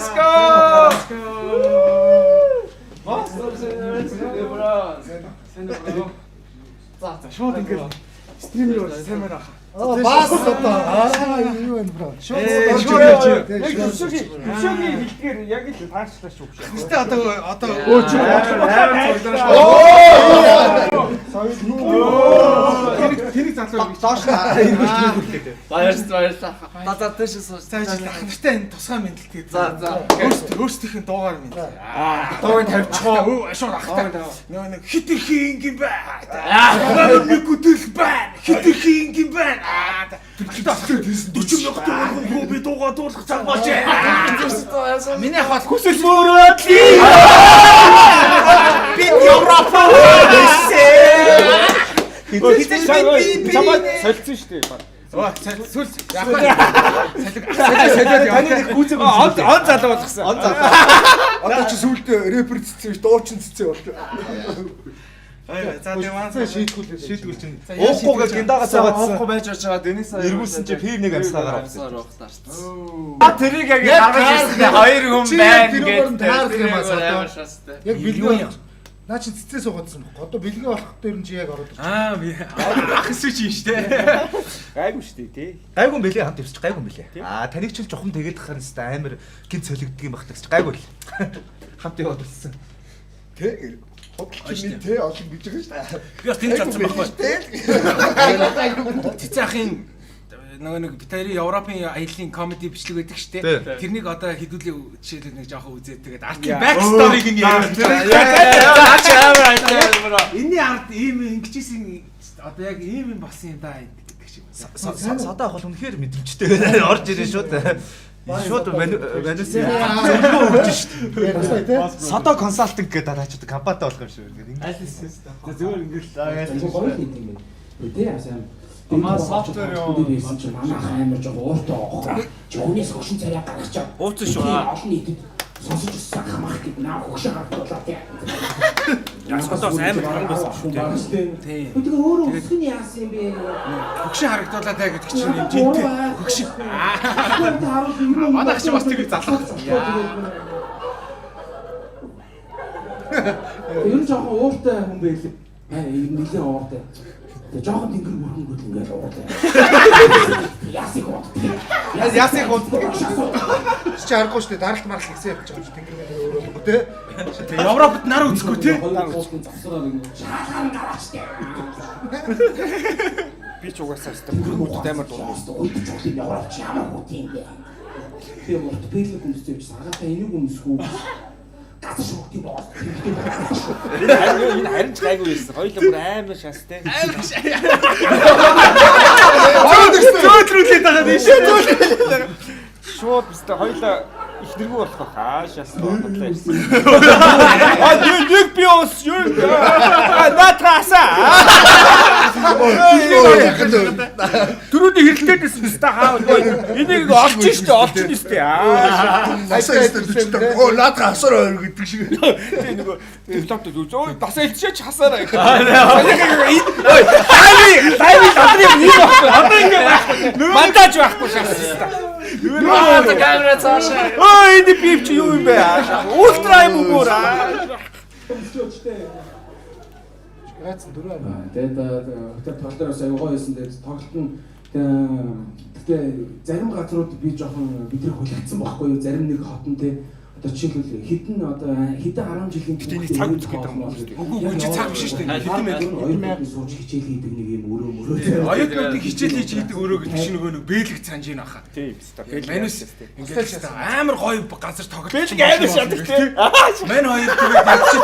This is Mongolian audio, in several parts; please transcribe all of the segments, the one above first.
Let's go. За шууд ингээд стримээр сайн байна. Бас одоо юу вэ бро? Шууд шүүгийн хэлдгээр яг л таарчлаа шүү. Гэхдээ одоо тэрийг залуу доош Баярлалаа. Дадаа дэш сууж. цааш ах нартай энэ тусгай мэдлэлтэй. За. Өөрсдийнх нь дуугаар мэд. Дууг тавьчихоо. Шууд ахтай. Нэг хит их юм байна. Нэг гүтэл байна. Хит их юм байна. Дөчм нөхдөг би дуугаа дуулах цаг болж байна. Миний хол хүсэл мөрөөд ли. Би Европ чамд солилцсон шүү дээ. сүл таны нэг гүцэг он залуу болгосон. он залуу. Одоо чи сүлд рэпер цэцэн биш дуучин цэцэн болчих. За тийм шийдгүүл чинь Уухгүй гиндагаа цаагаадсан. Уухгүй байж байгаа Денис сая Эргүүлсэн чи пив нэг амслагаар авсан. Тэрийг яг харж ирсэн хоёр хүн байна гэдэг. таарах юм аа. шаастай. Яг бэлгээ наа чи цэцээ суугаадсан баг. Одоо бэлгээ болох дээр нь чи яг ороод ирсэн. Би ах хэсүү чи штэ. Гайгүй шүү дээ тий. Гайгүй юм бэлээ хамт ивсч гайгүй юм бэлээ. Таныг ч жохом тэгээд хахаар нэстэ амар гинт солигддаг юм багтагч гайгүй л. Хамт яваад болсон. Тэ хотлын тэ олон гэж байгаа шүү дээ. Би бас тэнд чадсан байхгүй. Цэцэн ахын нэг битари Европын аялын комеди бичлэг байдаг штэ. Тэрнийг одоо хэдүүлээ жишээлбэл нэг жоохон үзээд тэгээд артын back story-г нь яриад байна. Энийн ард ийм ингэжсэн одоо яг ийм юм болсон юм да гэдэг шиг. Садаа бол үнэхээр мэдрэмжтэй орж ирэн шууд. Шууд манус өгч шүү. Садаа консалтинг гэдэг дараачд компанитай болох юм шүү. Зүгээр ингээл Маа софтвер юу манай хаймар жоо ууртай авах. Жогнээс хөшин царай гаргаж чад. Ууцсан шүү. Олон нийтэд сонсож өссөн хамаах гэд наа хөшин хавтуулаад яа. Ясгатаас амар харан байсан шүү дээ. Тийм. Тэгээ өөрөө өсгөн яасан юм бэ? Хөкшин харагдуулаад байгаа гэдэг чинь юм жинтэй. Хөкшин. Манайх ч бас тийг залах. Ер нь жоохон ууртай хүн байлээ. Нэлээд ууртай. Жоохон тэнгэр мөрөнгөд ингээд ууртай. Ясыг уу. Ясыг уу. Чи харахгүй шүү дээ. Даралт маралт гэсэн явж байгаа юм чи тэнгэр өөрөө тэ. Европод нар үзэхгүй тий. Шаалхан гараачтай. Би ч угаасаа өстө бүгд амар дуу. Уучлаарай яваад ямар хут юм бэ? Би мөрт бэлэг хүмүүстэй саргатай энийг өмсгүү. Гацш хут юм байна. Энэ харин ч гайгүй байсан. Хоёул бүр амар шаастай. Зөөдрүүлээд байгаа тийм шүү. Шууд бистэ хоёул ихнэргүй болох хаа шаастай бодлоо ирсэн. Нэг би ус юу? Натраса. Түрүүний хэрэлдээд байсан та хаа. Энийг олж штэ олж нэстэ. Оо наадах асар өөр гэдэг шиг. Тэгээ нөгөө девлопт өө бас элчээч хасаараа гэх. Тайми тадрын нэг байхгүй. Одоо ингэ байхгүй. Монтаж байхгүй шаастай. Нөгөө камера цаашаа. Өө энэ пип чи юу юм бэ? Ультра юм уу? Грацэн дөрөв. Тэгээд хотел тоглолтоос аюугаа байсан. Тэгээд тоглолт нь тэгээ зарим газрууд би жоохон бидний хүлээсэн байхгүй юу? Зарим нэг хотон те одоо жишээлбэл хэдэн 10 жилийн Тэний цаг үзэх гэдэг юм уу? Үгүй чи цаг биш шүү дээ. Хэдэн мянга сууж хичээл хийдэг нэг юм өрөө. оюутнуудын хичээл хийж хийдэг өрөө гэдэг чинь нөгөө нэг бэлэг цанж ийн аха. Тийм ээ. Манус ингээд амар гоё газар тоглож. Бэлэг амар шатдаг тийм. Мань хоёр тэгээд явчих.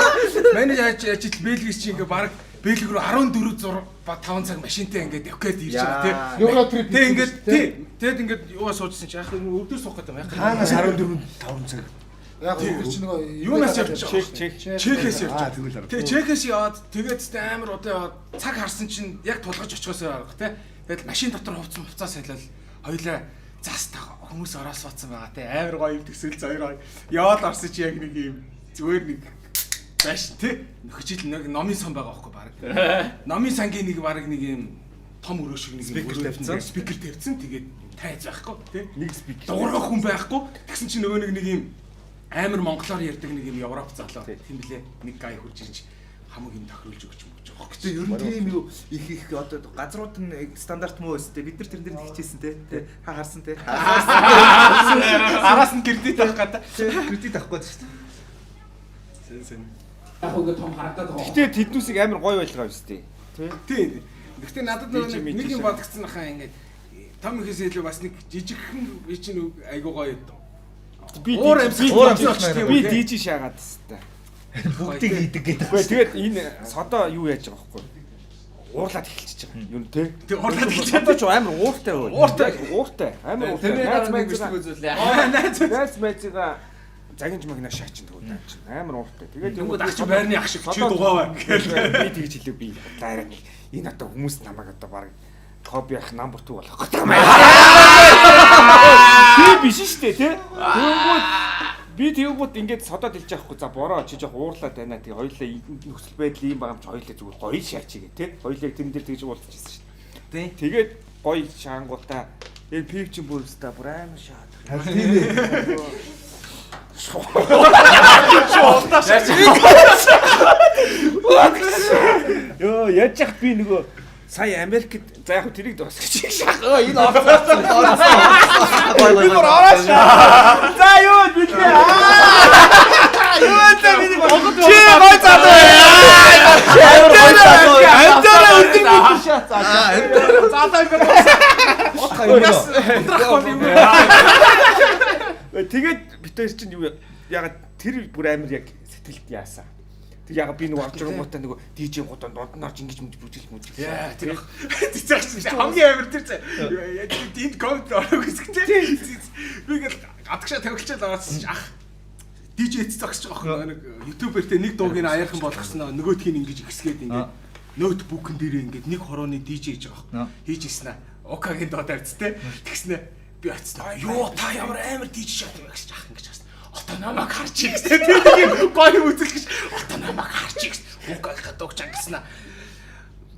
Мань яаж бэлгээс чи ингээд баг бэлэг рүү 14 5 цаг машинтай ингээд явах гээд ирж байгаа тийм. Евро трип. Тэг ингээд тэгэд ингээд юугаа суужсэн чи яах вэ? Өдөр суух гэдэг юм яах. Хаанаас 14 5 цаг. Яг чи нөгөө юунаас явж байгаа? Чехээс явж байгаа. Тэгвэл Тэгээ Чехээс яваад тэгээд тэ амар удаа яваад цаг харсан чинь яг тулгаж очихоос байгаа тий. Тэгээд машин дотор хувцаа сайлал хоёлаа застаа хүмүүс ороо суудсан байгаа тий. Амар гоё юм төсөөл заяа. Яваад орсон чи яг нэг юм зүгээр нэг байш тий. Нөхөжил нэг номын сан байгаа байхгүй баг. Номын сангийн нэг баг нэг юм том өрөө шиг нэг спикер тавьсан. Тэгээд тайз байхгүй тий. Нэг спикер. Дуурах хүн байхгүй. Тэгсэн чи нөгөө нэг юм амар монголоор ярьдаг нэг юм Европ залуу тийм блэ нэг гай хурж ирж хамаг юм тохируулж өгч байгаа. Гэтэ ер нь тийм юу их одоо газрууд нь стандарт муу өстэй бид нар тэрэн дээр тэгчихсэн те харсан те Араас нь кредит авах гэдэг. кредит авах гээд шүү дээ. Сэн. Яг үгүй том харагдаад байгаа. Гэтэ тэднүүсийг амар гоё байлгаа юм шүү дээ. Тийм. Гэхдээ надад нэг юм бодогдсон ахаа ингээд том ихээс илүү бас нэг жижигхэн би чинь айгуу гоё. Би би диж шаагаад тест. Бүгдийг хийдэг гэдэг. Үгүй тэгээд энэ содоо юу яаж байгаа байхгүй юу? Уурлаад эхэлчихэж байгаа. Юу нэ те? Тэг уурлаад эхэлж одоо ч амар ууртай бай. Ууртай. Амар ууртай. Найз мэзэга загинж магнаа шаачин төгөө даа чинь. Амар ууртай. Тэгээд юм ах чи байрны ах шиг чи дугаа бай. Би тэгж хэлээ би. Лаараа нэг энэ одоо хүмүүс намайг одоо баг копи ах number 2 болох гэдэг юм аа. Би биш шүү дээ те. Би тэгвэл ингээд содод хэлж яахгүй за бороо чи жоох уурлаад байна. Тэгээ хоёулаа нөхцөл байдал ийм байгаа юм чи хоёулаа зүгээр гоё шаачиг тий. Хоёулаа тэрэн дээр тэгж уулзчихсан шүү дээ. Тэгээд гоё шаангуудаа энэ пив чин бүрстэ бүр амар шаад. Йоо яаж яах би нөгөө сая Америкт за яг тэрийг дуусгах шах. Энэ офсорсон. Би бүр ороош. За юу билээ. Юу та миний богд. Чи гой залуу. Амтараа өдөр би шат цаашаа. Тэгээд битээр чинь юу ягаад тэр бүр амар яг сэтгэлд яасан. Яг би нөгөө авч байгаатай нөгөө DJ гудаа дунднаар ингэж бүжил. Яа тэр хамгийн амар тэр энд комент орох гэсгтэй. Би ингээл гадагшаа тавигчаад орсон ах DJ зогсож байгаа хөө нэг YouTube-ээр те нэг дууг ин аяархан болгосноо нөгөөдхийг ингэж ихсгээд ингээд ноутбукн дээр ингээд нэг хорооны DJ хийж байгаа. Хийж ийсэн аа. Окагийн доо тавьц те. Тэгснэ би очсон. Йоо та ямар амар DJ шат юм гэж ах ингэж байна. Одоо намайг харж игс. Би нэг гоё үзэл гэж одоо намайг харж игс. Угaalхад дуугч ангиснаа.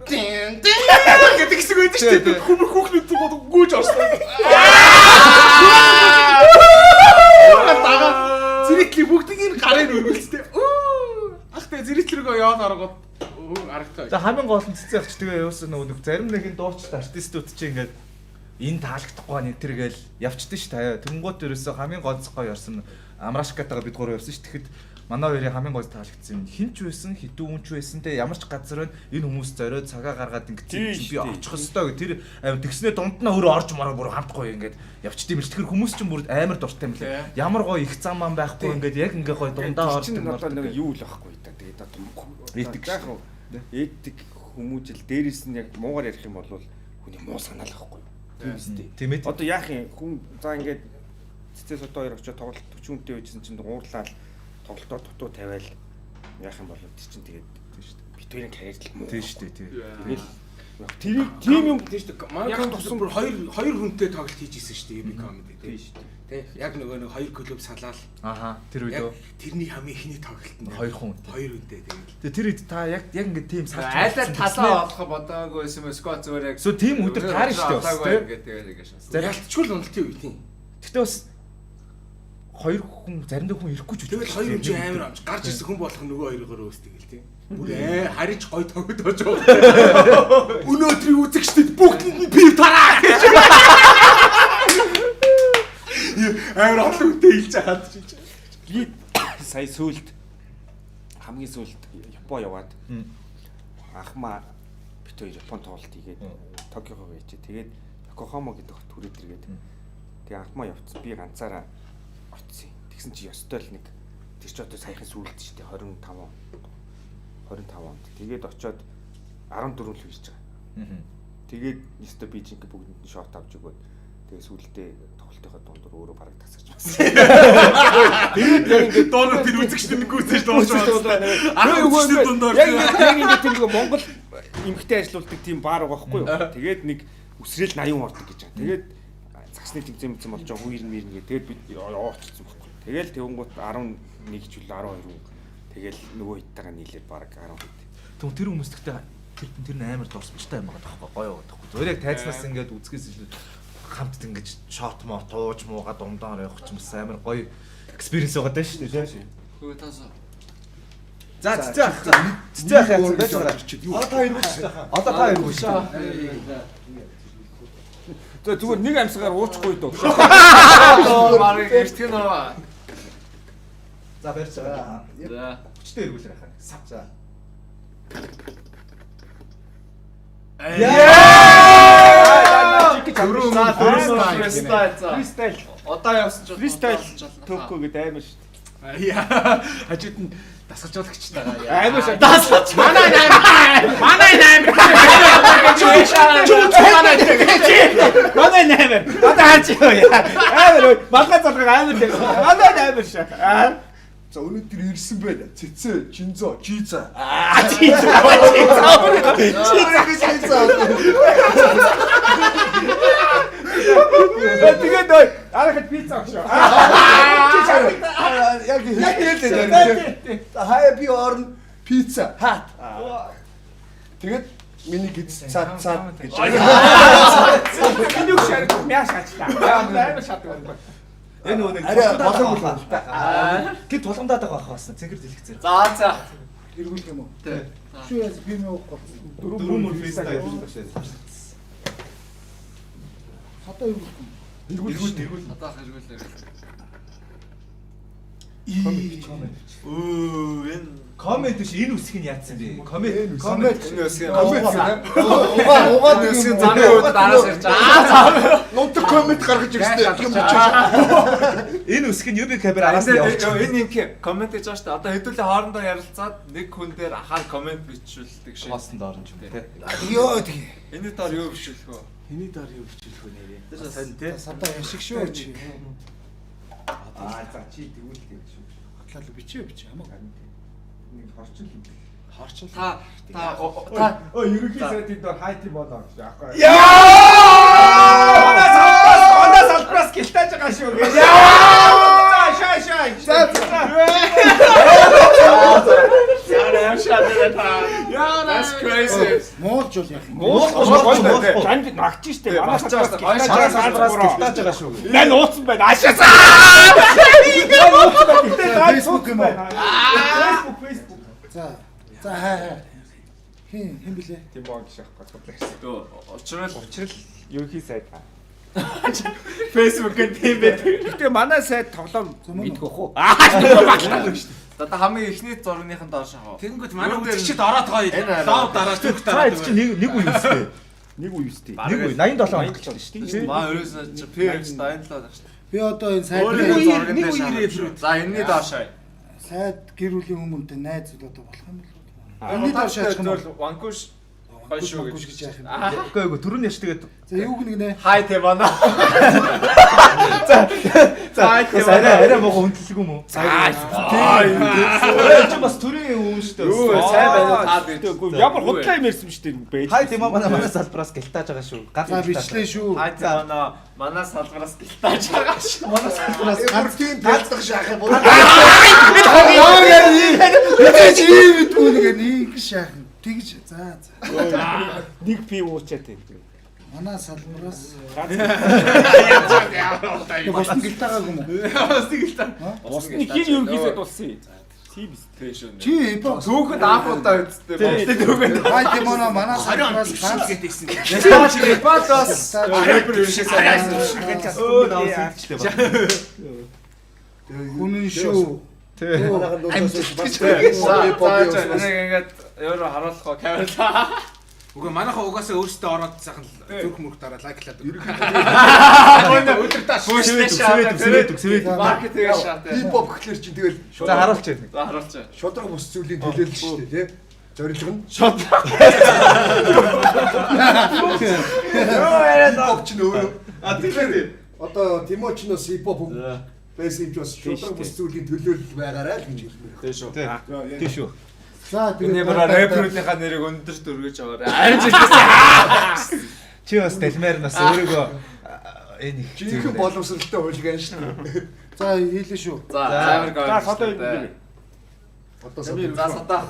Тин гэдэг хэсэг байдаг шүү дээ. Хүүхнүүд гүйж орсон. Зэрэгли бүгдийг гарын өргөлцтэй. Ах тэ зэрэглэргөө яваад оргоод аргатай. За хамгийн гол нь цэцэг авч тэгээ явуулсан нөгөө зарим нэгэн дуучид артистууд чи ингээд энэ таалагдахгүй нэг тэр гээл явчдээ ш таяа. Тэнгууд ерөөсөө хамгийн гонцгой явсан Амрашкатагаа бид гурав явсан ш. Тэгэхэд манай хоёрын хамгийн гол таалагдсан хинч байсан, хідүүн ч байсан те ямар ч газар байна. Энэ хүмүүс зориод цагаа гаргаад ингээд би очих хөстой гэ тэр тэгснээ дунд нь өөрөө орж мараа бүр хамтгүй ингээд явчдээ мэл. Тэгэхээр хүмүүс ч бүр амар дуртай юм лээ. Ямар гоё их зам маань байхгүй ингээд яг ингээ гоё дундаа орж одоо нэг юу л байхгүй да. Тэгээд одоо эдик хүмүүжил дээрээс нь яг муугар ярих юм бол хүний муу санаал байхгүй юу? Тийм үстэй. Тийм ээ. Одоо яах юм хүн за ингээд цэцээс одоо хоёр очоод тоглолт 40 хүнтэй байжсэн чинь уурлаад тоглолтоор дутуу тавиал яах юм бол чинь тэгээд тийм шүү дээ. Бид хоёрын карьер л муу. Тийм шүү дээ. Тэгэл тэрийг тийм юм тийм шүү дээ. Манай тусам бүр хоёр хүнтэй тоглолт хийж исэн шүү дээ. AB comedy тийм шүү дээ. Тэ яг нөгөө нэг хоёр клуб салаал. Аха тэр үед тэрний хамгийн ихний тоглолтод хоёр хүн. Хоёр хүнтэй тэгэл. Тэгээ тэр үед та яг ингээд тийм салж айлаа талаа олох бодоагүй юм эсвэл зүгээр яг сүү тийм өдөр таарна шүү дээ бас тийм. ингээд тэгээд ингэ шээс. Ялтчгүй л уналтын үе тийм. Гэтэ бас хоёр хүн заримдаа хүн ирэхгүй ч тэгэл хоёр хүн амар амж гарч ирсэн хүн болох нөгөө хоёроор өөстэй гэл тийм. Бүр хариж гой тогтоож байгаа. Өнөөдрийн үзэгчдэд бүгдэнд нь пив тараа гэж. Амар олон хүнтэй хэлж хаад чинь. Би сая сүлд хамгийн сүлд Япон яваад анхмаа бит хоёр Япон тоглолт хийгээд Токиогоо байчээ. Тэгээд Йокохама гэдэг хот түрээд иргээд тэгээ анхмаа явцсан. Би ганцаараа очсон. Тэгсэн чи ёстой л нэг тэр ч одоо саяхан сүлд шүү дээ 25 онд. Тэгээд очоод 14 л хийж байгаа. Тэгээд ёстой би чинь бүгдэнд нь шот авч өгөөд тэгээ сүлдээ тоглолтынхаа дундуур өөрөө бараг тасарч байсан. Тэгээд яг ингээд дооноо тэр үзэгчдэд нэг гүйцэж дууж байгаа. Аа үзэгчдэд дундуур. Яг ингээд тэр нэг Монгол эмгтэй ажиллаулдаг тийм бар байгаа байхгүй юу? Тэгээд нэг үсрээл 80 ордог гэж байгаа. Тэгээд цагсны тэмцээн болж байгаа хүн ирнэ гээ. Тэгээд бид яваачсан байхгүй. Тэгэл тэгвнгууд 11 жил 12 хүн. Тэгэл нөгөө хиттайгаа нийлээд бараг 10 хэд. Тэгвэл тэр хүмүүс гэхдээ тэр амар дурсамжтай юм байгаа байхгүй гоё байгаа байхгүй. Зүгээр яг тайзнаас ингээд үзгээс илүү хамт ингэж шот моо тууж муугаа дундаар явах ч юм амар гоё experience байгаа даа шүү дээ. Хөө таасаа. За цэцэг яасан байж байгаа. Одоо та иргүүш. Одоо та иргүүш. За зүгээр нэг амьсгаар уучихгүй дөө. Марыг эртгэн нөө. За барьж байгаа. За. Хүчтэй иргүүлэр хаа. За. Фристайл. Одоо явсан ч Фристайл төвхөө гэдэг амар шүү дээ. Хажууд нь дасгалжуулагч таа. Амар шүү. Дасгалж. Манай 8. Манай 8. Одоо хаач юу яа. Амар малгай залгаг амар дээр. Манай 8 шүү. За өнөөдөр ирсэн байна. Цэцээ, Чинзо, Жиза. Тэгээд арахад пицца авч. Яг хэлдэг. Хаяа би орно пицца хат. Тэгээд миний гиз цаад гэж. Энийг шард мяш ачлаа. Амар шатдаг байна. Энэ нэг Арай болоогүй л байна. Гэт тулгамдаад байгаа байх басна. Цэнгэр дэлгэцээр. За. эргүүлэх юм уу? Тий. Шүү яа би мөн гоц. Дөрөв фристайл шүү дээ. Хатаа эргүүлэх. Эргүүл. Одоо хэрэгүүлээ. Энэ Комент биш энэ үсгийг нь яатсан бэ? Комент угаад үсгийн замын үед араас ирж байгаа. Нутаг коммент гаргаж ирсэн юм чи. энэ үсгийг нь UB камер араас нь явуулчих. Энэ юм коммент хийж байгаа шүү дээ. Одоо хэдүүлээ хоорондоо ярилцаад нэг хүн дээр ахаар коммент бичүүлдэг шиг. Хоосон доор нь ч юм тий. Ёо тэгээ. Энэ доор юу бичүүлэх вэ? Хэний даар юу бичүүлэх вэ нэрээ? Сайн тий. Садаа яшиг шүү. За чи тэгвэл тийм шүү. Хатлал бичээ хамаагүй. Нэг хорчин хийх. Харчин. Та ерөнхий сайдын доор хайти болоо гэж аахгүй. Онда салбраас гэлтэж байгаа шүү. That's crazy. Моолж бол яах юм. Танд нагч штэ. Манай салбраас салбраас гэлтэж байгаа шүү. Наа нууцсан байна. Ашаа. Facebook юм уу? Facebook. За хаа. Хин блэ? Тийм боо гэж аахгүй. Учрал Ерөнхий сайд. Facebook-ын тийм байдаг. Гэтэ манай сайд тоглоом мэдгөх үү? Одоо хамгийн ихний зургийнхын доош аа. Тэгэнгүүт манай үзэгчд ороод байгаа. Лав дараа түүх Цаа дараа. чи нэг үе үстэй. Нэг үе үстэй. Нэг үе 87 онд гэлж байна шүү дээ. Маа ерөөсөө чи PS 77 байх шүү. Би одоо энэ сайд Нэг үе За энэний доош аа. сайд гэр бүлийн хүмүүнтэй найз одоо болох юм бол. Энэний доош аачих нь бол Ванкуш хойшоо гэж яах юм. Үгүй түрүүн яш тэгээд За юуг нэг нэ. хай тэ бана. за арай мого хүндлэг юм уу? Чи бас төрийн юм шүү дээ. Сайн байна таад Үгүй ямар худлаа юм ярьсан шүү дээ. Хай тийм манай салбраас гэлтэж байгаа шүү. За бичлээ шүү. Хай тэ бана. Манай салбараас гэлтааж байгаа шүү. Манай салбараас бүртийн талдах шахах юм. Тэгэж ийм мэдгүй нэг шахах. Тэгж за. Нэг пи уучаад байна. Манай салбараас Яа. босн гэлтаагааг юм уу? Усны хин ерөнхий сайд болсон. Тийм Тэшөө. Чи бо Түүхэнд анхудаа үсттэй болтой түүхэнд. хай тийм манай салбараас ганц гэдээсэн. Патос рэпер юушээ сайн. үнэн шүү. Ингээд евро харуулах камера. Үгүй манайхаа угаасаа өөрсдөө ороод сайхан зүрх мөрх дараа лайклаад өгөх. Өдөр тааш. Сэвэд. Маркет тэгээ шат. Хипхоп гэхлээр чи тэгэл За харуулж байна. За харуулч. шудраг бус зүйлийн төлөөлөл шүү дээ тий. Зорилго нь хипхоп ч нөө. Тэгэхээр одоо Тимочноос хипхоп бэсэж бас шудраг бус зүйлийн төлөөлөл байгаарай л гэж хэлмээр. Тэшөө. Тийм шүү. За Энэ bara рэперийнхаа нэрийг өндөр дүргэж аваарай. Арин жилээс. Чи бас дэлмээр нас өөрийгөө энэ их жинхэнэ боловсралтай хулиган шүү дээ. За хийлээ шүү. За амар гоо. За содоо юм. Одоо За садаа.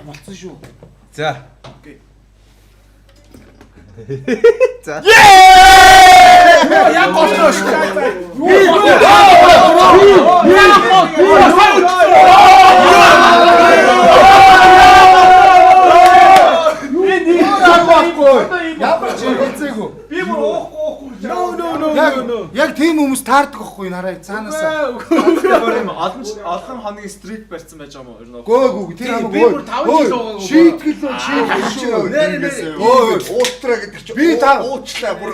болцсон шүү. За. За. Яг голчоо шүү. болохгүй нараа цаанаас. Өөр юм олон хоногийн стрик барьсан байж байгаа юм уу? Ер нь. Гөөгүй тэр Би бүр 5 жил уугаагүй. шийтгэл. Өө уултраа гэдэг чинь. Би та уучлаа бүр.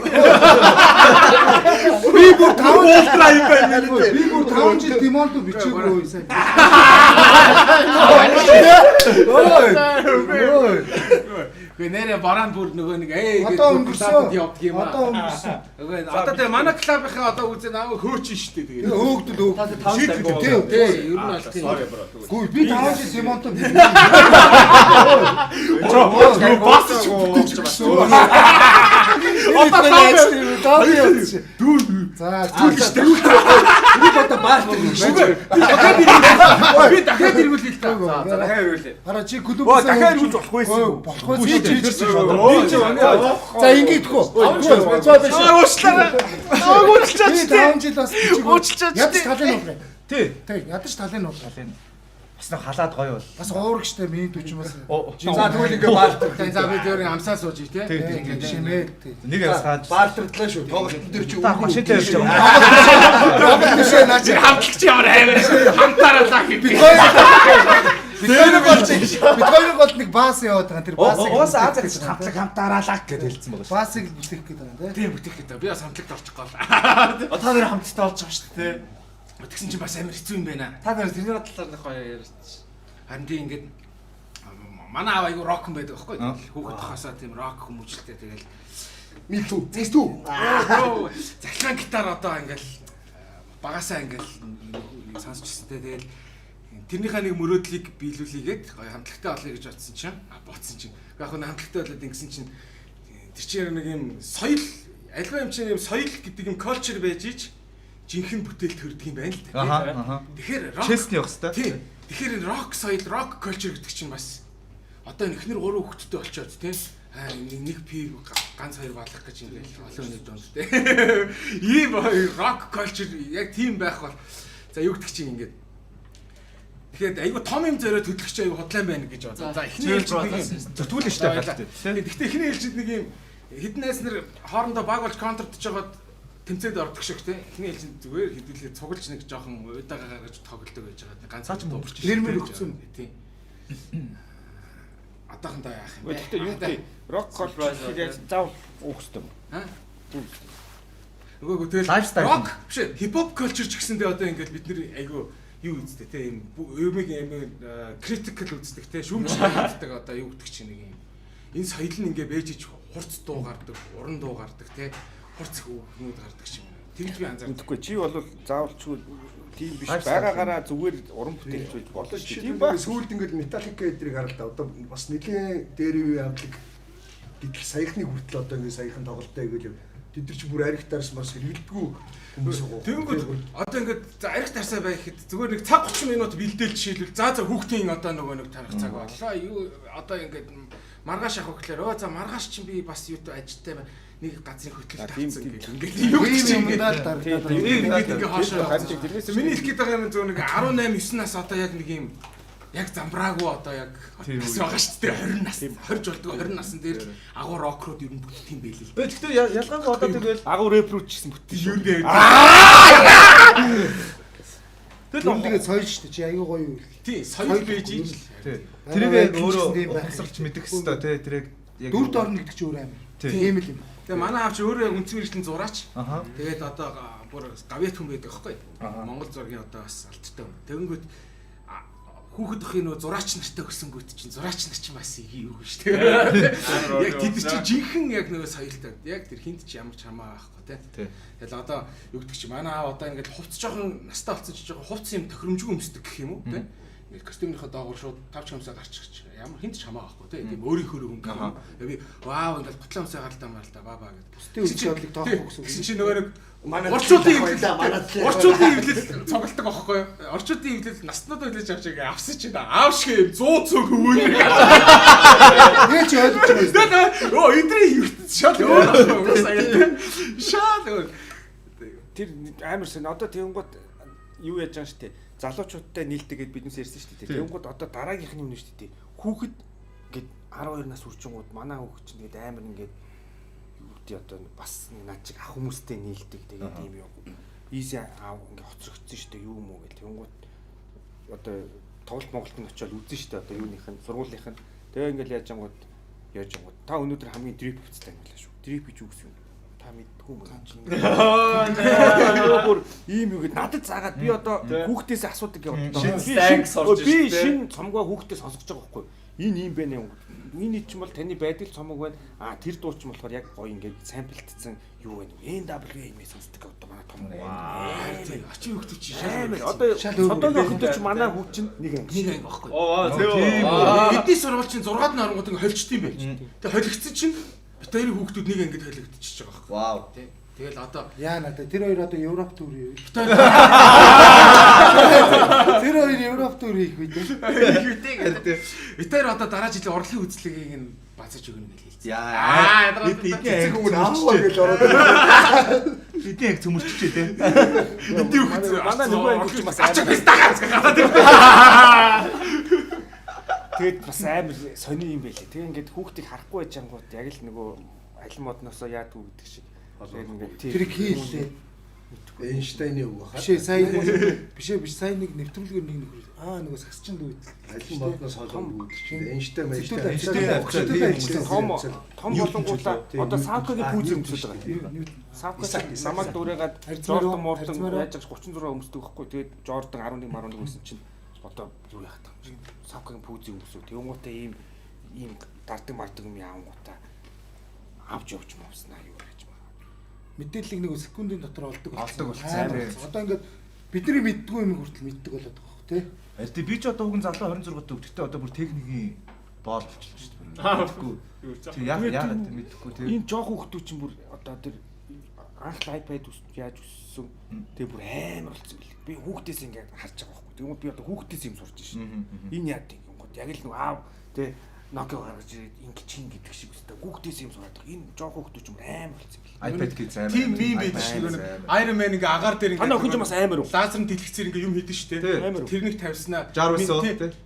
Би бүр 5 уултраа юм байна. Би бүр 5 жил Димонд бичээгүй сайн. Гэ нэрэ бараан бүр нөгөө нэг Одоо өнгөрсөн. явдаг юм аа. Одоо өнгөрсөн. Одоо тэгээ манай клубынхаа одоо үзэн аав хөөч штэ тэгээ. Хөөгдөл өг. Шийтгэл Тийм. тий, ер нь аль тийм. Гүү би 5 жил Димонд Бас ч ууж За Би одоо баалтыг Би дахиад эргүүлээ л та. За дахиад ирүүлээ. хараа чи клубээс дахиад ирүүлж болохгүй юм. болохгүй Чи чи. За ингэдэхгүй. Уучлаарай. Би 5 жил бас бичээгүй. Уучлаач. Ядаж талын уу. Тий. Тэг ядаж талын уу. Бас нэг халаад гоё бол. Бас уурагчтай минь 40 бас. За тэгвэл ингээ баалтар. За би зөөрийн амсаа сууж тий. Тэг шимээ. Нэг ясгаад Баалтардлаа шүү. Тоглолтын дээр чи та машинтай явж байгаа. Бишээ наа чи Хамтлагч ямар аймаг хамтараалаа гэдэг. Биткойн бол нэг баас яваад байгаа. Тэр баасыг Уус Азиад ч хамтлаг хамтаараалаа гэж хэлсэн байгаа шүү. баасыг бүтээх гээд байгаа Тийм бүтээх гэдэг. Би бас хамтлагт орчих гол. Та нэр хамттай болж байгаа шүү дээ. Тэгсэн чинь бас амар хэцүү юм байна. Та нар тэрний талаар нэг гоё ярьж. Харин тийм ингээд манай аав айгу рок юм байдаг байхгүй. Хүүхэд хасаа тийм рок хүмүүжлээ тэгэл митүү. Зэстүү. захлаан гитар одоо ингээл багасаа ингээл сонсчихсантэй тэгэл тэрнийхээ нэг мөрөөдлийг биелүүлээгээд гоё хамтлагтай олъё гэж бодсон чинь ботсон чинь. Яг нь хамтлагтай болоод ингэсэн чинь тэр чинь нэг юм соёл альва юм чинь юм соёл гэдэг юм culture байж ич жинхэнэ бүтээл төрдөг юм байна л да. Аха. Тэгэхээр рок Честний явах хэвээр. тийм. Тэгэхээр энэ рок соёл, рок culture гэдэг чинь бас одоо эхнэр 3 хүүхэдтэй болчоод тийм нэг пиг ганц хоёр балах гэж ингээл олон хүний донд тийм. Ийм рок culture яг тийм байх бол за юу гэдэг чинь ингээд тэгэхээр айгу том юм зориод хөдөлгч айгу худлаан байна гэж бодсон. За эхний ээлжид нэг юм Зүтгүүлэн штэ хальт. Гэхдээ эхний ээлжид нэг юм хідэн найз нар хоорондоо баг болж контрдж жагаад тэмцээд ордог шиг те. Эхний ээлжид зүгээр хэдүүлээ цуглаж нэг жоохон уйдаага гаргаж тоглолдог байж байгаа. Ганцхан дуурч шүү. Нэрмэр өгсөн. Тийм. Одоохондоо яах юм бэ? Гэхдээ юу тий рок колбас яаж зав уухстай юм. Нөгөөгүй тэгэл Lifestyle. рок биш хипхоп culture ч гэсэндээ одоо ингээд бид нэр айгу юу үздэг те юм юмыг critical үздэг те шүүмж үздэг одоо юу гэдэг чинь нэг юм энэ соёл нь ингээ бэж ич хурц дуу гардаг уран дуу гардаг те хурц хүмүүд гардаг ч юм тэгж би анзаардаг. Үгүй чи бол заавалчгүй тийм биш байгаагаараа зүгээр уран бүтээлч байж болно шүү. Тийм ба. Сүүлд ингээд Metallica эдрийг харал та одоо бас нэлийн дээр үе явдаг. Гэтэл саяхны хүртэл одоо ингээд саяхан тоглолттой гэл тэд нар чи бүр аригтаарс бас хэрэглэдэггүй хүмүүс уу. Тэнгүүд одоо ингээд за арх тарсаа байх хэд зүгээр нэг цаг 30 минут бэлдээл жишээлбэл за хүүхдийн одоо нөгөө нэг тарих цаг боллоо. Юу одоо ингээд маргааш авах гэхээр өө за маргааш чинь би бас юутай ажилтай байна. Нэг газрын хөтлөлт тавьсан гэх ингээд юу гэж ингээд хаашаа харж миний хэлэх гээд байгаа юм зөв нэг 18 9 нас одоо яг нэг юм яг замбраагүй одоо яг бас байгаа шүү дээ 20 нас 20 болдог 20 насн дээр агуу рокрууд ер нь бүгд тийм байл л. Гэхдээ ялгаагаа одоо тэгэл Агуу рэпрүүд ч гэсэн бүтэн Юу нэ. Тэр тэгээд соёл шүү дээ. Чи аюу гоё юу. Тий, соёл байж ич. тэрийг өөрөө ухамсарлж мэдэх хэвээр те тэрийг яг Дүрд орно гэдэг чи өөр амар. Тийм л юм. Тэгээ манай аав чи өөрөө яг үндсэн мэргэжлийн зураач. Аха. Тэгээд одоо бүр гавьяат хүн байдаг аахгүй. Монгол зургийн одоо бас алдтай хүн. Тэгэнгүүт хүүхэд охин нөө зураач нартай өссөнгүүт чинь зураач нар чинь бас юу шүү дээ. Яг тэд чинь жинхэнэ яг нөгөө соёлтой. Яг тэр хинт ч ямар ч хамаа байхгүй те. Тэгэл одоо юу гэдэг чи манай аав одоо ингээд хувц жоохон настай болсон чи жоохон хувц юм тохиромжгүй өмсдөг гэх юм уу те. Ингээд костюмийнхаа доогуур шууд тавч хамсаа гарчих. Ямар хинт ч хамаа байхгүй те. Тийм өөрийнхөө хүн гэх. Би вау ингээд гутлаа хамсаа гардаа марлаа баба гэдэг. Бусдын үйлчлэлийг тоохгүй гэсэн үг. Гэсэн чи нөгөө нэг орчуудын эвлэл цугладаг байхгүй юу? Орчуудын эвлэл наснуудаа эвлэж авч байгаа авсан чи аав шиг 100 цог хөвөөл. Тэгээ чи ойлгож байгаа юм. Оо эдрийн ертөнц шал өөр сая. Шал өөр. Тэр амар сэн одоо тэгэнгүүт юу яаж байгаа штэ залуучуудтай нийлдэг гэд биднээс ярьсан штэ тэгэнгүүт одоо дараагийнхны үнэ штэ хүүхэд гээд 12 нас хүрчингууд манай хүүхэд чинь тэгээд амар ингээд юу гэдэг одоо бас наад чиг ах хүмүүстэй нийлдэг тэгээд ийм юм Easy аав ингээ хоцрогдсон шүү дээ юу юм уу гэл тэнгууд одоо тоглолт Монголд очиод үзэн шүү дээ одоо юуных нь сургуулийнх нь тэгээ ингээл яаж ангууд та өнөөдөр хамгийн дрип хүчтэй юм байлаа шүү. Дрип гэж юу гэсэн юм? Та мэдгүй юм байна. Бүр ийм юу гэд надад заагаад би одоо хүүхдээс асуудаг яваад би шинэ цомгоо хүүхдээс сонсож байгаа байхгүй. Энэ юм байна юм. Миний ч юм бол таны байдал цомог байна. Тэр дуу ч юм болохоор яг гоё ингээд самплтцсан юу байна. NWA сонсдог одоо манай том байна. Ачи хүүхдүүд чи шал. Одоо одоогийн хүүхдүүд ч манай хүүч чинь нэг анги байхгүй. тийм. Эдний сургууль чинь 6 нарангууд ингээд холжт юм байж. Тэгээ холигдсон чинь бит хоёрын хүүхдүүд нэг ангид холигдчихж байгаа байхгүй. Вау. Тэгэл одоо Яа надаа тэр хоёр одоо Европ төр юу? бит хоёр Тэр хоёр Европ төр их үү? бит хоёр одоо дараа жилийн урлагийн үзлэгийг нь бацаж өгнө гэж хэлсэн. Яа. Эцэг Өмнө ааваа гэж ороод Бидний яг цөмөрччээ те. эдний хүүхд манай нөгөө анги ч бас ачаа пистагаас гадаад тэгээд бас амар сони юм байлээ. Тэгээ ингээд хүүхдийг харахгүй байж ангууд яг л нөгөө аль модноосоо яадгүй гэдэг шиг. Тэгээд ингээд Тэр хийлээ. Эйнштейны үг хаа. Биш сайн нэг нэвтрүүлгээр нэг нөгөө сагсчин дүү. Аль модноос холбоотой үг чинь Эйнштейн том болонгуудаа одоо савкагийн пүүз өмсөж байгаа. Савка намайг дуурайгаад Жордан Мортон яаж 36 өмсдөг байхгүй. Тэгээд Жордан 11 байсан чинь одоо юу яах вэ? Савкагийн пүүзийг өмсөв. Тэнгуутаа ийм дардаг юм яангуудаа авч явж мовснаа юу гэж байна. Мэдээллийг нэг секундын дотор олдог болсон. Одоо ингээд бидний мэддгүй юм хүртэл мэддэг болоод байгаа хөх тий. Тэ би ч одоо үгэн залуу 26-т өгдөгтэй одоо бүр техникийн боол болчихлоо шүү дээ. Мэдгүй. Тэг яагаад мэдгүй тий. Энэ жоох хүүхдүүд чинь бүр одоо тэр анх iPad яаж өссөн. Тэгээ бүр амар болсон бил. Би хүүхдээс ингээд харж байгаа байхгүй. Тэгмээ би одоо хүүхдээс юм сурч шин. Энэ яа тийм юм гот яг л нэг аав тий Nokia гаргаж ирээд ингэ чин гэдэг шиг өстэй. Хүүхдээс юм сураад байгаа. Энэ жоох хүүхдүүд ч юм амар болсон бил. iPad гэж амар. тийм мим байдаг шиг нэг Iron Man ингээ агаар дээр ингээ Танаа охин ч бас амар уу? лазерын дэлгэцээр ингээ юм хийдэж штэ. Тэрнийг тавьснаа.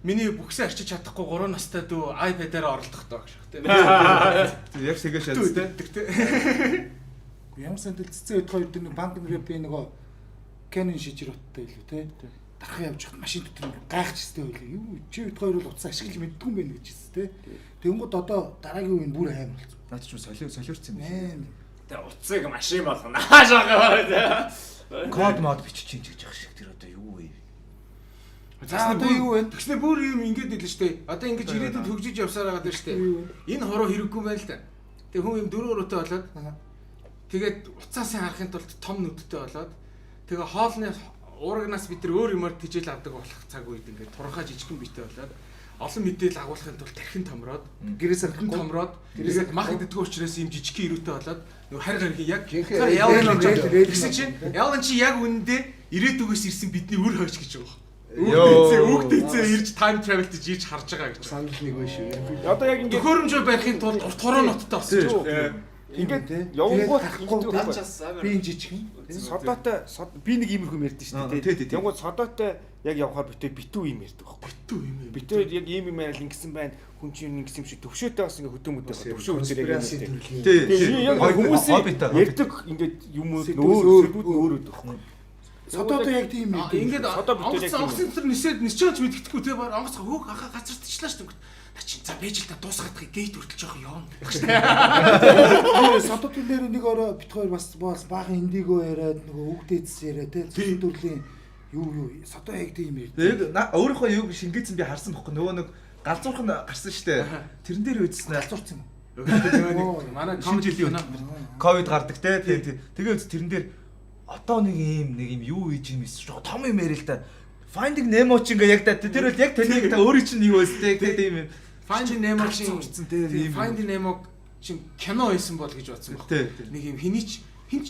Миний бүхсээ арчиж чадахгүй 3 настай дүү iPad-аар оролдох тоо гэж тий. Яг сэгээ шатс те. Ямар сандал цэцэн өд хоёр дээр нэг банк нэр би нөгөө Canon шижироттой илүү тий. Дарах явж хад машин дотор гайхчихстэй байлаа. Юу чи өд хоёр бол утас ашиглаж мэдгүй юм байна гэж хэлсэн тий. Тэнгууд одоо дараагийн үеийн бүр амар болсон. Наад ч солиорсон юм байна. Тэгээ утсыг машин болгоно. Хаашаа. Код мод бичиж гэж явах шиг тэр одоо юу вэ? За одоо юу вэ? Тэгснэ бүр юм ингэж хэлнэ штэ. Одоо ингэж ирээдүйд хөгжиж явсаар байгаа даа штэ. Энэ хороо хэрэггүй байна л да. Тэг хүн юм 4 өрөөтэй болоод тэгээд уцаасын харахын тулд том нүдтэй болоод тэгээ хоолны уурагнаас бид нар өөр юмар тижэл авдаг болох цаг үед ингээд турхаа жижигхэн битэй болоод олон мэдээлэл агуулгахын тулд тархин томроод Гэрээс архин томроод тэгээд мах иддэг учраас юм жижигхэн ирүүтэй болоод нөгөө харь гаргийн яг гэсэн чинь Ялан чи яг үнэндээ ирээдүгээс ирсэн бидний үр хойч гэж байгаа. Үгдээцээ ирж time travel гэж ирж харж байгаа гэж. Санал нэг байна шүү. Одоо яг ингэ Төхөөрөмж барихын тулд туруу ноттой болсон шүү. ингээд явгууд би энэ жижигхэн содоотой би нэг иймэрхүү юм ярьдэн шүү дээ. Явгууд содоотой яг явахаар битүү юм ярьдаг байхгүй. Битүү яг ийм юм яриад ингэсэн байна. Хүн чинь ингэсэн юм шиг төвшөөтэй бас ингээ хөдөө мөдөө төвшөө үзэрэг юм. Тийм. Хүмүүсийн ярьдаг ингээд юм өөр байхгүй. содоотой яг тийм юм. Ингээд онгоц энэ нисээд нисчаач мэддэхгүй те баг онгоц хөөх газартчлаа шүү дээ. Начин за бэж л та дуусгаадах гейт хүртэл жоох явна. Содоотой нэр нэг ороо бит хоёр бас баахан индиго яриад нөгөө үгдээдс яриа те төрлийн юу содоо яг тийм юм. Яг өөрийнхөө юг шингээсэн би харсан бохгүй нөгөө нэг галзуурх нь гарсан штэ. Тэрэн дээр үзсэн галзуурсан юм. Манай шинэ жилийн ковид гардаг те. Тэгээд тэрэн дээр одоо нэг юм юу хийж юм эсвэл том юм ярил л да. Finding Nemo ч ингээ яг тэр бол яг таны та өөрийн чинь юу өстэй тийм юм. Finding Nemo чинь Finding Nemo чинь кино байсан бол гэж бодсон баг. Нэг юм хинч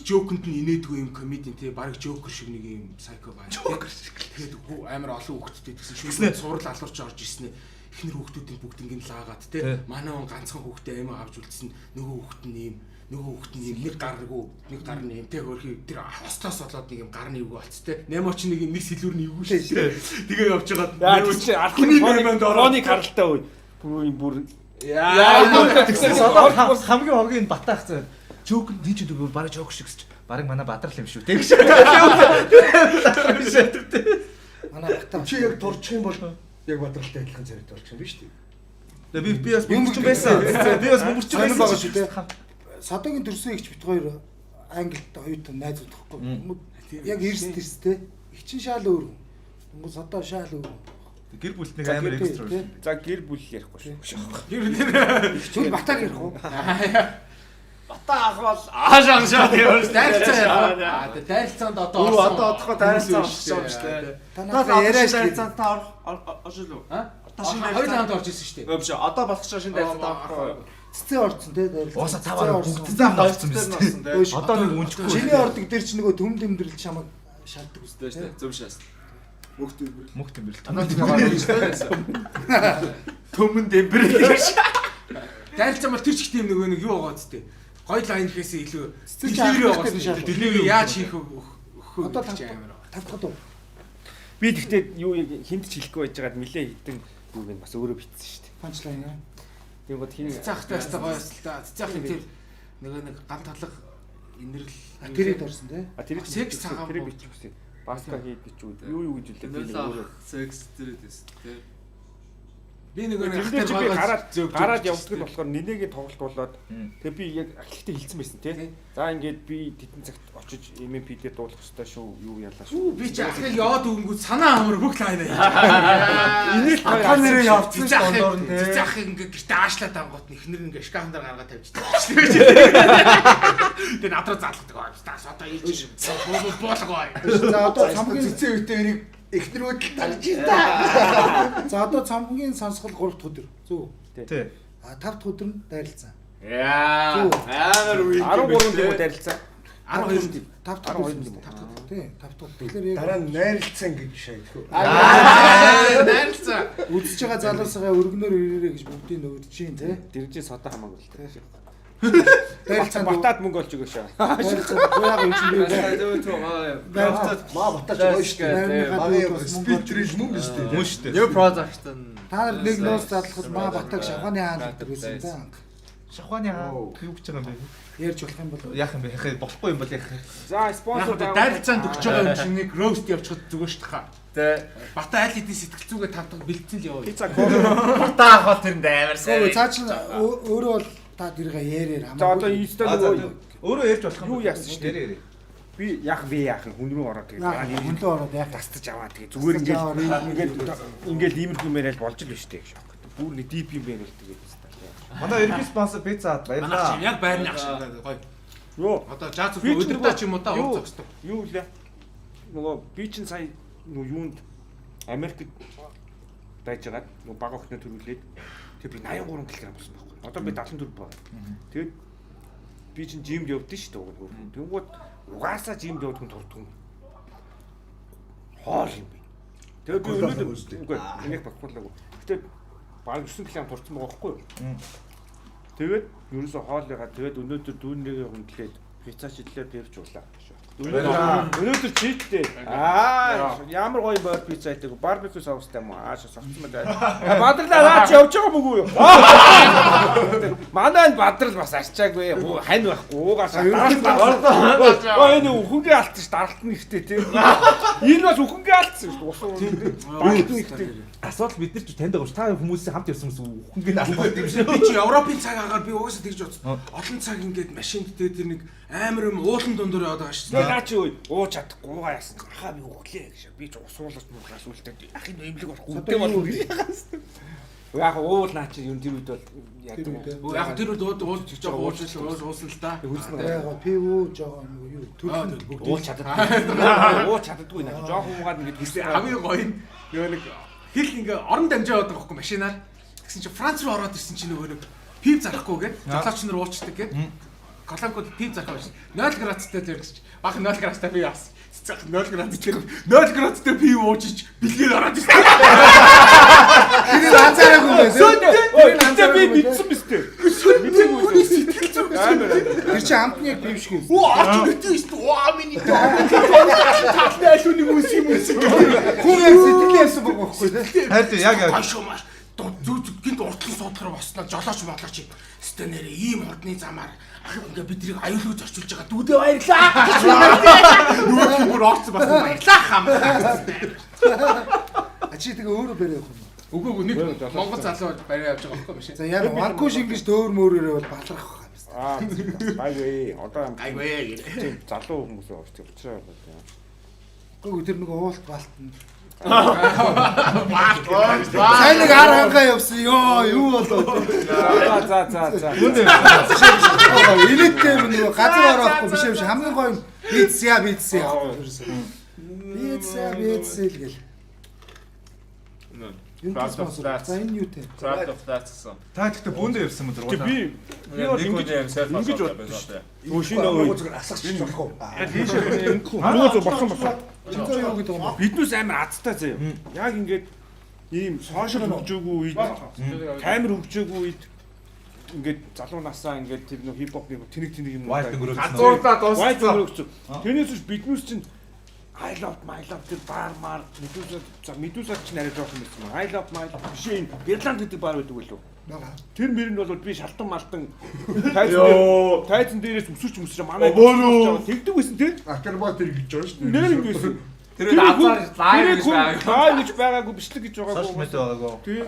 жоконд нь инээдгүй юм комедийн тий баг жокер шиг нэг юм сайко байна. Тэгээд амар олон хүүхдтэй гэсэн шүүмээ цуврал алуурч орж ирсэн ээ. Эхнэр хүүхдүүдийн бүгд ингэ лаагаад тий манай он ганцхан хүүхдээ амиа авч үлдсэн нөгөө хүүхд нь юм нэг гар нэм тэ хөрхи тэр хостоос болоод нэг юм гарны эвгүй болц тэ Немо ч нэг сэлүүрний эвгүй шүү. Тэгээ явж байгаа. Немо ч алхмын дороны гаралтай үе. Бүр яа тэгсэн хамгийн хогийн батаах зэ. Жок нэг ч баг жок шигсч Бараг манай Бадрал юм шүү. Тэг гэж. Манай батаа. Чи яг дурчих юм бол яг Бадралтай адилхан зэрэг дурчих юм биш үү? Би бас бөмбөрчин байсан. Би бас бөмбөрчин Сонир байсан байгаа шүү дээ. Садогийн төрсөн ихч бит хоёр Англид оюутан найзууд гэхгүй. Яг эрстэй. Ихчин шаал өөр. Монгол садоо шаал өөр. Гэр бүлт нэг амар экстра. За гэр бүл ярихгүй шүү. Чүл батаг ярих уу? Бата ах бол аашаашаа тийм Дайлцаа яа. Дайлцаанд одоо одоохоо дайрцаа орчих юм шүү дээ. Танаа яриаш дайрцаанд та орж илүү. Одоо шинэ хоёуланд орж ирсэн шүү дээ. Биш одоо болгоч шинэ дайрцаанд авахгүй. цэцэн орцсон тий. Ууса таваар бүгдээ авчихсан биз дээ. Одоо нэг үнчихгүй. Чиний ордог дээр чи нөгөө төм дэмдрэл чамаг шаарддаг үстэй Дээ шүү дээ. Зөв шээс. Мөх тэмбэрэл. Танаа төмөн дэмбэрэл гэж. Дайлцаа бол тэр чих тийм нэг юу байгаа зү. Гоё лайн гэхээс илүү Дэлгүүрээ байгаа. Дэлгүүрээ яаж хийх өгөх одоо амар. тавтахад уу. Би тэгтээ юу хинт ч хэлэхгүй байжгаад нилээ хитэн юу гэн бас өөрөө битсэн шүү дээ. Панчлайн яа. Тэгвэл хин Цэцахтай гоё та. Цэцахын тэр нэг ган талах инэрл Тэрийг орсон тий. тэр секс цагаан тэр бичих үсэ. Баста хийдэг ч юу гэж үлээ би өөрөө. Секс тэр дэс. Тэр би нэг Тэр чи би гараад явдаг нь болохоор нинэгийн тоглолт болоод тэгээ би яг ахилтаа хэлсэн байсан тий. За ингээд би тэтэн цагт очиж MMP-д дуулах хэрэгтэй шүү. Юу ялаа шүү. би чи ахыг яваад өгөнгүү санаа амар бүх лайн аа. Инээл та нэрээ явцсан дондор нь тий. Цэцах ингээ гэртээ аашлаад ангууд нь ихнэр ингээ шкафн дээр гаргаад тавьчихсан. Тэгээ надруу заалгадаг. Таас одоо ийж буулгаа. За одоо цамгийн цэцэн үедээ энийг эхнэрүүд л тарж ийдаа. за одоо цамгийн сонсгол 3 дахь өдөр. Зөв. Тий. 5 дахь өдөр нь дайралцсан. яа амар үе. 13 дэх дайралцаа. 12 5 дахь өдөр. 5 дахь өдөр. Тий, 5 дахь өдөр. Тэгэхээр яг Дараа нь найрлцсан гэж шаарддаг. найрлцаа. үзэж байгаа залуусаа өргөнөөр ирээрэй гэж бүгдийг нөгөөд чинь тий. Дэржин содо хамаагүй л тий. Дайралцсан Батад мөнгө олж өгөөш. дайралцсан яг юм чинь би Маа батаж гоё шүү дээ. Багын спичрэл мөн биш үү? Мөн шүү дээ. New product. та нар нэг нуус задлахад маа батаг шавханы хаан гэдэг байсан да. Шахваны юу гэж байгаа юм бэ? Ярьж болох юм бол Яах юм бэ? Яхаа болохгүй юм бол яах юм. За спонсор Дайлцаанд өгч байгаа юм чинь нэг роуст явчихад зүгээр шүү дээ. Тэ. Бата аль хэдийн сэтгэл зүгээ тавтаг бэлдсэн л яваа. пицца Бата ах бол тэрэнд амар сайн. цаа чи өөрөө бол та дэргээ яриэр За одоо хамаагүй. инстаа Өөрөө ярьж болох юм. Юу яасан шүү дээ. Би яах хүн рүү ороод тэгээд Хүнлөө ороод яах тастаж аваа тэгээд зүгээр ингээл иймэрхүү мэрэл болж л биш тэг шок. Бүр нэг дип юм байна л тэгээд байна. Манай ерөнхий спонсор Pizza Hut баярлалаа. Яг байрны ах шиг гоё. Юу? Одоо жаз өдөртөө ч юм уу та уур зогсдог. Юу лээ? Нөгөө би чинь сая нөгөө юунд Америкт байж байгаа нөгөө бага охины төрүүлээд тэг би 83 кг болсон байхгүй. Одоо би 74 байна. Тэгээд би чинь жимд явдсан шүү дээ. Тэнгүүд угаасаа жимд явдаг хүн турддаг. Хоол юм би. Тэгээд би өнөөдөр үгүй энийг багтуулаагүй. Гэтэ баг 9 кг турцсан байгаа байхгүй юу? Тэгээд ерөөсөө хоол ягаад тэгээд өнөөдөр дүүнийгээ хөндлээд пицца шидлээ пивч уулаа. Өнөөдөр чийттэй. Ямар гоё бор пицца гэдэг барбекю соустай юм аа соцсон байна. Бадралаа наач явж байгаа мөг үү? Манай бадрал бас арчаагүй. Хань байхгүй. Уугаасаа дараалал. Энэ үхэнгээ алдсан ш даралт нь ихтэй тийм. Энэ бас үхэнгээ алдсан ш усан. Багт ихтэй. Асуудал бид нар ч танд байгаа ш. Та хүмүүсийн хамт явсан хүмүүс үхэнгээ алдсан юм шиг. Би чи Европын цаг агаар би угаасаа тэгж бодсон. Олон цаг ингээд машинд дээр тэр нэг амар юм уулан дундуур яваад байгаа шүү. Наа чи ууж чадахгүйгаа яасан. Хаа би өглөө гэж. Би ч усуулж муугаас үлдээд ахын нэмлэг болох үдээ болов. Яг уул наа чи юм тэр үед бол яг Яг тэр үед уулж жоо уусан л да. яагаад пив жоо юу төрөл ууж чаддаггүй наа. Жохон угаад ингэж Гэхдээ хамгийн гоё нь нөгөө нэг хэл ингээ орон дамжаа яваад байгаа байхгүй машинаар. Тэгсэн чи Франц руу ороод ирсэн чи нөгөө нэг пив зарахгүйгээд залууч нар уучдаг гээд колонкод пив зарах байсан. 0 градустай л ярьж баг 0 градустай пив яасан. Цэцэг 0 градустай 0 градустай пив уужиж бэлгээд ороод ирсэн. тэр анзаараагүй байсан. Тэ би мэдсэн биз дээ. Мэдээгүй сэтгэл зүг Тэр чи амтны яг пив шиг юм. Оо арчигтэй шүү. Ваа миний таална аль үнийг үс юм. Хүн яг сэтгэлээ ярьсан байгаа байхгүй тий. Хайр яг Хашуу маш зүг гинт уртлан суудлаар босноо жолооч модлооч өстө нэрээ ийм хурдны замаар ингээ бидрийг аюулгүй зорчулж байгаа дүүдээ баярлаа. Нөгөө бүр орцсон бас баярлаа хам. А чи тэгээ өөрөө барай явах юм. Үгүй нэг Монгол залуу барай явж байгаа байхгүй биш. За яг Ванкуш ингэж дөөр мөөрөөрөө бол баларх байх юм. Гайгүй одоо Гайгүй. тийм залуу хүмүүс орч уучраа болоо. Гэхдээ тэр нэг уулт балтна. Сайн нэг ар хангаа явсан. Йоо, юу болоо. За. Илэттэй нөгөө газар орохгүй биш юм шиг хамгийн гоё бицээ. Бицээ л гэл. За энэ юу те? Craft of that гэсэн. Та гэхдээ бөөндөө явсан мөн дургуулаа. Би бол ингэж бодсон шүү дээ. Өшин Нөгөө зүгээр асгаж болох уу? Нөгөө болсон. Тэнцээ юу гэдэг юм бэ? Биднээс амар азтай заяа. Яг ингээд ийм сошиал хөгжөөгүй үед, камер хөгжөөгүй үед ингээд залуу насаа ингээд тэр нөх хип хоп тэнэг юм Wild өнгөрөөсөн. Газуурдаа дууссан. Тэрнээс ч биднээс чинь I love my love тэр бар Медуза ч нарай жоох юм байна. I love my love биш энэ Ирланд гэдэг бар байдаг байлоо. Тэр мөр нь бол би шалтан малтан тайзан дээрээс өсөж манай тэгдэг байсан тий. Акробатер гэж байгаа шүү дээ. Нэр ингэсэн. Тэр азар лайв гэж байгаа. Лайв гэж байгаагүй бичлэг гэж Сошиал байгаагүй. медиа байгаагүй. Тий.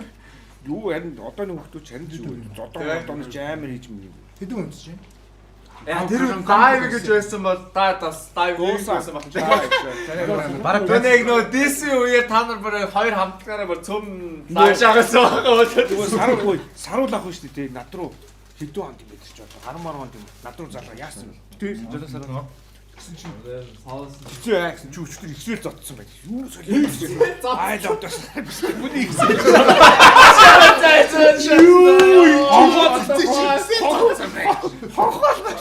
Юу харин одооны хүмүүс харин ч юу одооны ч амар хийж юм. Хэдэн хүн чинь? Тэр лайв гэж байсан бол та бас лайв хийсэн байна. Бараг Тэнэг нөө DC үеэр та нар бүр хоёр хамтлагаараа бүр цөм лайв шаагасан байгаа. Саруул ах шүү дээ. Над руу хэдэн хонд юм байдаг ч одоо 10 хонд юм. Над руу залгаа яасан юм. Тий. Жолоосараа гэсэн чинь хэцүү яасан чи өчтөр ихсэл зодсон байт. Юу солиод айлаудаас бүний ихсэл.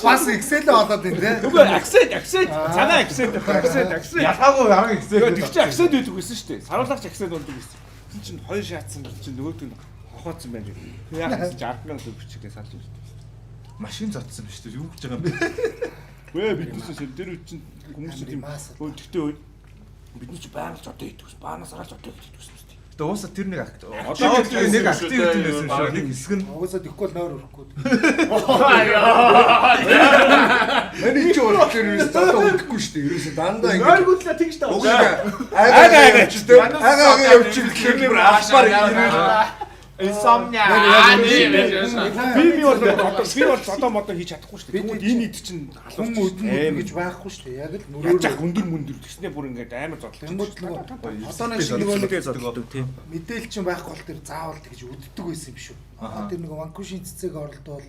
Бас Excel болоод байна те. Үгүй аксент цагаан аксент. ялгаагүй арга ихсээ. Тэр чинь аксент өгдөг гэсэн шүү дээ. Саруулагч аксент болдог гэсэн. Тэр чинь хоёр шаацсан чинь нөгөөд нь хохооцсон байна. Тэр яг гэсэн чинь 10 мянга төгрөгчтэй салж байна. Машин зодсон биш үү? Юу гэж байгаа юм бэ? Вэ биднээс тэр чинь хүмүүс тийм гэхдээ бидний чи байгаль ч одоо идэх ус баанаас гарч одоо идэх ус мэт. Тэгээ уусаа тэр нэг акт. Одоо нэг актив байсан шүү. Нэг хэсэг нь Угсаа дихгүй л нойр өрөхгүй. Эний ч өөрчлөр юм одоо өгөхгүй шүү дээ. Ерөөсө дандаа ингэ. Ойргууллаа тэгж таа. Ага явчихлаа бүр албаар ирээ. Insomnia. Би бол одоо модоо хийж чадахгүй шүү дээ. Тэгвэл энэ ид чинь Хүн өдөн гэж байхгүй шүү дээ. Яг л яаж өндөр тэгснээ бүр ингээд амар зодлоо. Тэнгууд нөгөө одоо нэг шиг нөгөө тийм. мэдээлэл чинь байхгүй бол тэр заавал тэгж үддэг байсан юм шүү. Тэр нөгөө Ванкушийн цэцэг оролдвол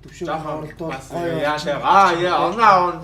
төвшөө оролдвол гоё Яашаа. Яа, оноо